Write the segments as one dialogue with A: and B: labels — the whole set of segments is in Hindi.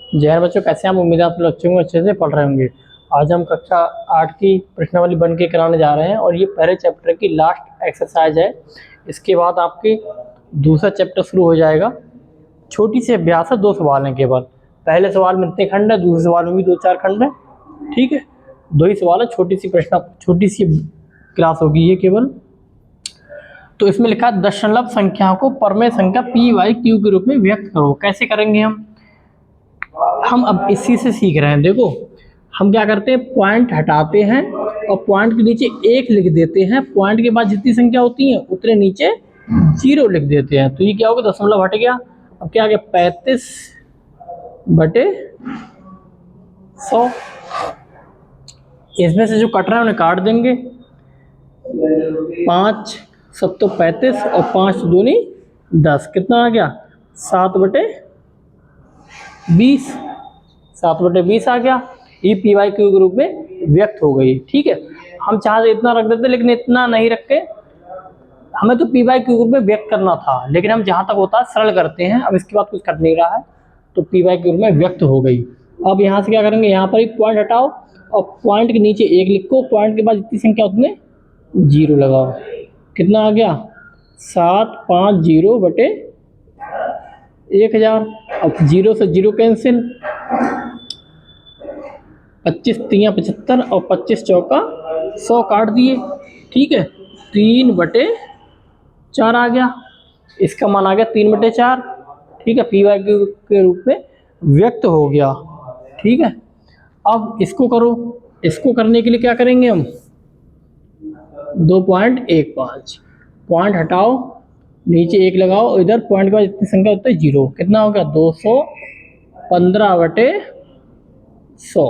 A: जय हिंद बच्चों, कैसे हैं आप? उम्मीद है आप लोग अच्छे होंगे, अच्छे से पढ़ रहे होंगे। आज हम कक्षा 8 की प्रश्नावली बन के कराने जा रहे हैं और ये पहले चैप्टर की लास्ट एक्सरसाइज है। इसके बाद आपके दूसरा चैप्टर शुरू हो जाएगा। छोटी सी अभ्यास है, 2 सवाल हैं केवल। पहले सवाल में इतने खंड है, दूसरे सवाल में भी 2-4 खंड है। ठीक है, 2 ही सवाल है। छोटी सी क्लास होगी ये केवल। तो इसमें लिखा है दशमलव संख्या को परमेय संख्या p/q के रूप में व्यक्त करो। कैसे करेंगे हम अब इसी से सीख रहे हैं। देखो, हम क्या करते हैं, पॉइंट हटाते हैं और पॉइंट के नीचे 1 लिख देते हैं। पॉइंट के बाद जितनी संख्या होती है उतने नीचे 0 लिख देते हैं। तो ये क्या होगा, दशमलव हट गया। अब क्या आ गया, 35/100। इसमें से जो कट रहा है उन्हें काट देंगे। 5 7 35 और 5 दूनी 10, कितना आ गया, 7/20। 7/20 आ गया। ये p/q के रूप में व्यक्त हो गई। ठीक है, हम चाहे इतना रख देते लेकिन इतना नहीं रख के, हमें तो p/q के रूप में व्यक्त करना था, लेकिन हम जहां तक होता है सरल करते हैं। अब इसके बाद कुछ कर नहीं रहा है, तो p/q के रूप में व्यक्त हो गई। अब यहाँ से क्या करेंगे, यहाँ पर एक पॉइंट हटाओ और पॉइंट के नीचे 1 लिखो। पॉइंट के बाद जितनी संख्या उतने 0 लगाओ। कितना आ गया, 750/1000। अब 0 से 0 कैंसिल, 25 3 75 और 25 चौका 100 काट दिए। ठीक है, 3/4 आ गया। इसका मान आ गया 3/4। ठीक है, p/q के रूप में व्यक्त हो गया। ठीक है, अब इसको करो। इसको करने के लिए क्या करेंगे हम, 2.15 पॉइंट हटाओ, नीचे 1 लगाओ, इधर पॉइंट के बाद जितनी संख्या होती है 0। कितना हो गया, 215/100।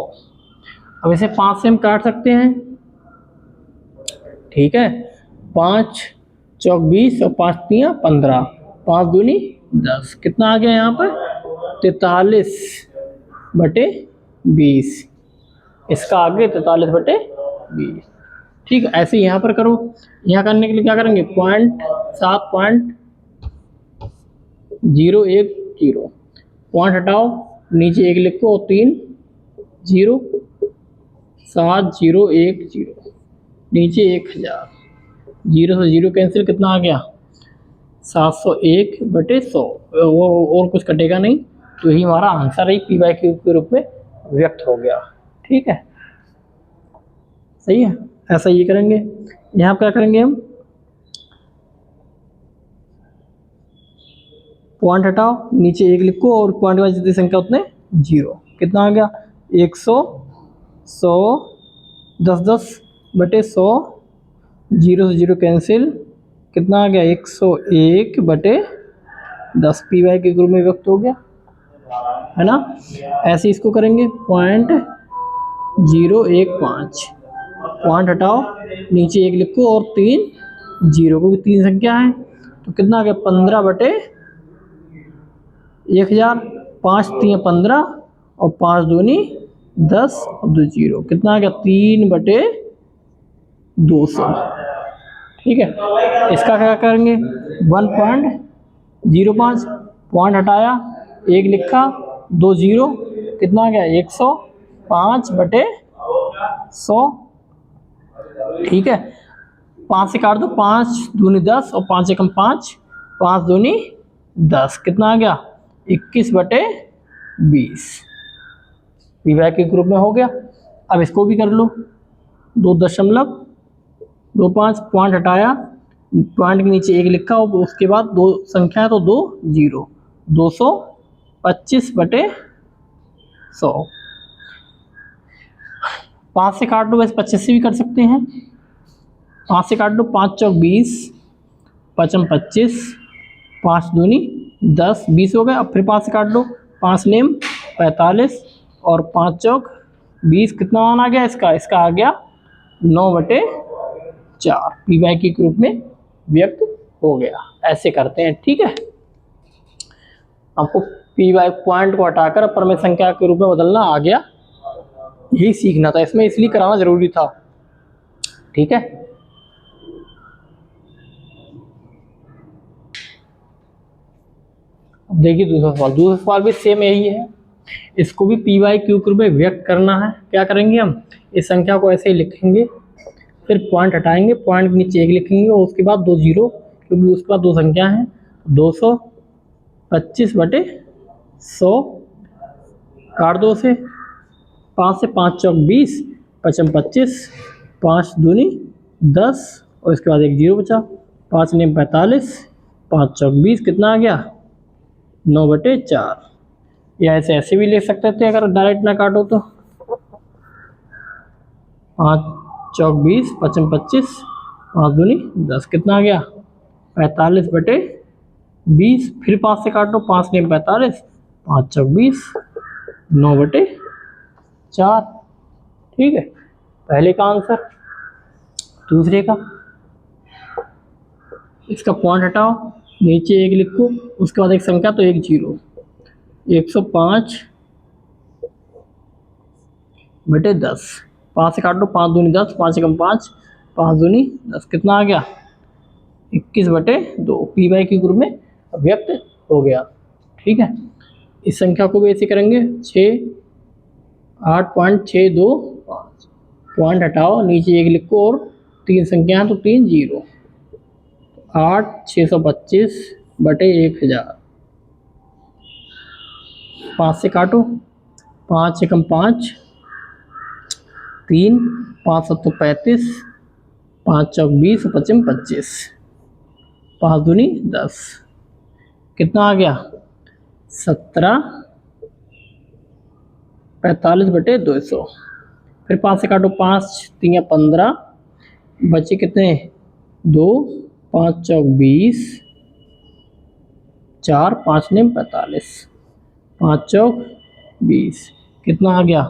A: अब इसे 5 से हम काट सकते हैं। ठीक है, 5 चौक 20 और 5 तियां 15, 5 दूनी 10। कितना आ गया यहाँ पर, 43/20। इसका आगे 43/20। ठीक है, ऐसे यहाँ पर करो। यहाँ करने के लिए क्या करेंगे, 7.010 पॉइंट हटाओ, नीचे 1 लिखो और 3 0, 7010, नीचे 1000। 0 से 0 कैंसिल, कितना आ गया, 701/100। वो और कुछ कटेगा नहीं, तो यही हमारा आंसर है, p/q के रूप में व्यक्त हो गया। ठीक है, सही है। ऐसा ये करेंगे। यहाँ क्या करेंगे हम, पॉइंट हटाओ, नीचे 1 लिखो और पॉइंट के बाद जितनी संख्या उतने 0। कितना आ गया, 100 100 10/10/100। 0 से 0 कैंसिल, कितना आ गया, 101/10। p/q के रूप में व्यक्त हो गया, है ना। ऐसे इसको करेंगे, 0.015 पॉइंट हटाओ, नीचे 1 लिखो और 3 0, क्योंकि 3 संख्या है। तो कितना आ गया, 15/1000। 5 3 15 और 5 दूनी 10 और 2 0, कितना आ गया, 3/200। ठीक है, इसका क्या करेंगे, 1.05 पॉइंट हटाया, 1 लिखा, 2 0, कितना आ गया, 105/100। ठीक है, 5 से काट दो, 5 दूनी 10 और 5 एकम 5, 5 दूनी 10, कितना आ गया, 21/20। p/q के ग्रुप में हो गया। अब इसको भी कर लो, 2.25 पॉइंट हटाया, पॉइंट के नीचे 1 लिखा और उसके बाद 2 संख्या है तो 2 0, 225/100। 5 से काट लो, वैसे 25 से भी कर सकते हैं। 5 से काट लो, 5 चौक 20, 5 25, 5 दूनी 10, 20 हो गए। अब फिर 5 से काट लो, 5 नेम 45 और 5 चौक 20, कितना मान आ गया इसका आ गया 9/4। p/q के रूप में व्यक्त हो गया। ऐसे करते हैं। ठीक है, आपको पॉइंट को हटाकर परमेय संख्या के रूप में बदलना आ गया, यही सीखना था इसमें, इसलिए कराना जरूरी था। ठीक है, अब देखिए दूसरा सवाल भी सेम यही है। इसको भी पी वाई क्यू के रूप में व्यक्त करना है। क्या करेंगे हम, इस संख्या को ऐसे ही लिखेंगे, फिर पॉइंट हटाएंगे, पॉइंट के नीचे 1 लिखेंगे और उसके बाद 2 जीरो, क्योंकि उसके बाद 2 संख्या हैं। 225/100 काट दो से, 5 से 5 चौक 20, 5 25, 5 दूनी 10 और इसके बाद 1 जीरो बचा, 5 ने 45, 5 चौक 20, कितना आ गया 9/4। या ऐसे भी लिख सकते थे अगर डायरेक्ट ना काटो तो, 5 चौक 20, 5 25, 5 दूनी 10, कितना आ गया 45/20। फिर 5 से काटो, 5 ने 45, 5 चौक 20, 9/4। ठीक है, पहले का आंसर। दूसरे का, इसका पॉइंट हटाओ, नीचे 1 लिखो, उसके बाद एक संख्या तो 1 जीरो, 105/10। 5 से काट लो, 5 दूनी 10, 5 एकम 5, 5 दूनी 10, कितना आ गया 21/2। पी वाई के ग्रुप में व्यक्त हो गया। ठीक है, इस संख्या को भी ऐसे करेंगे, 8.625, पॉइंट हटाओ, नीचे 1 लिखो और 3 संख्या है तो 3 जीरो, 8/625/1000। 5 से काटो, 5 एकम 5, 3, 5 7 35, 5 चौक 20, 5 25, 5 दूनी 10, कितना आ गया 17/45/200। फिर 5 से काटो, 5 3 15, बचे कितने 2, 5 चौक 20, 4, 5 ने 45, 5 चौक 20, कितना आ गया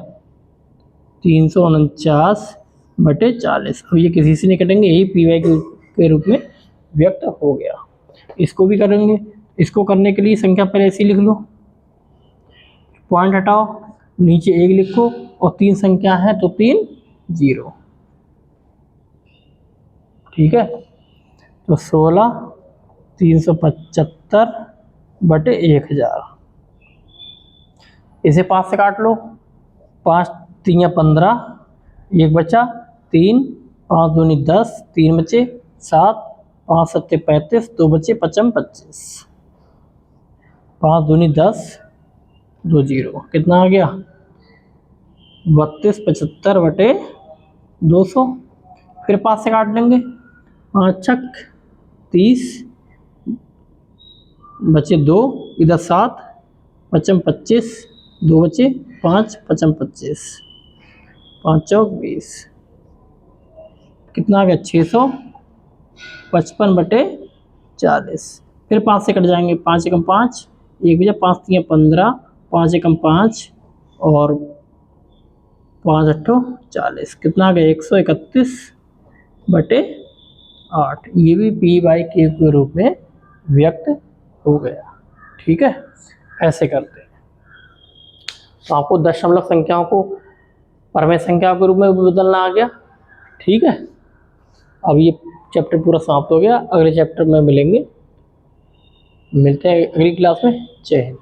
A: 349/40। अब ये किसी से नहीं कटेंगे, यही पी वाई के रूप में व्यक्त हो गया। इसको भी करेंगे, इसको करने के लिए संख्या पहले ऐसी लिख लो, पॉइंट हटाओ, नीचे 1 लिखो और 3 संख्या है तो 3 जीरो। ठीक है, तो 16,375/1000। इसे 5 से काट लो, 5 3 15, 1 बचा, 3, 5 दूनी 10, 3 बचे, 7, 5 7 35, 2 बचे, 5 25, 5 दूनी 10, 2 जीरो, कितना आ गया 32/75/200। फिर 5 से काट लेंगे, 5 छक 30, बचे 2, इधर 7, 5 25, 2 बचे, 5 5 25, 5 चौक 20, कितना आ गया 655/40। फिर 5 से कट जाएंगे, 5 एकम 5, 1 बजा, 5 3 15, 5 एकम 5 और 5 8 40, कितना आ गया 131/8। ये भी पी बाई क्यू के रूप में व्यक्त हो गया। ठीक है, ऐसे करते हैं। तो आपको दशमलव संख्याओं को परमेय संख्या के रूप में बदलना आ गया। ठीक है, अब ये चैप्टर पूरा समाप्त हो गया। अगले चैप्टर में मिलते हैं अगली क्लास में। जय हिंद।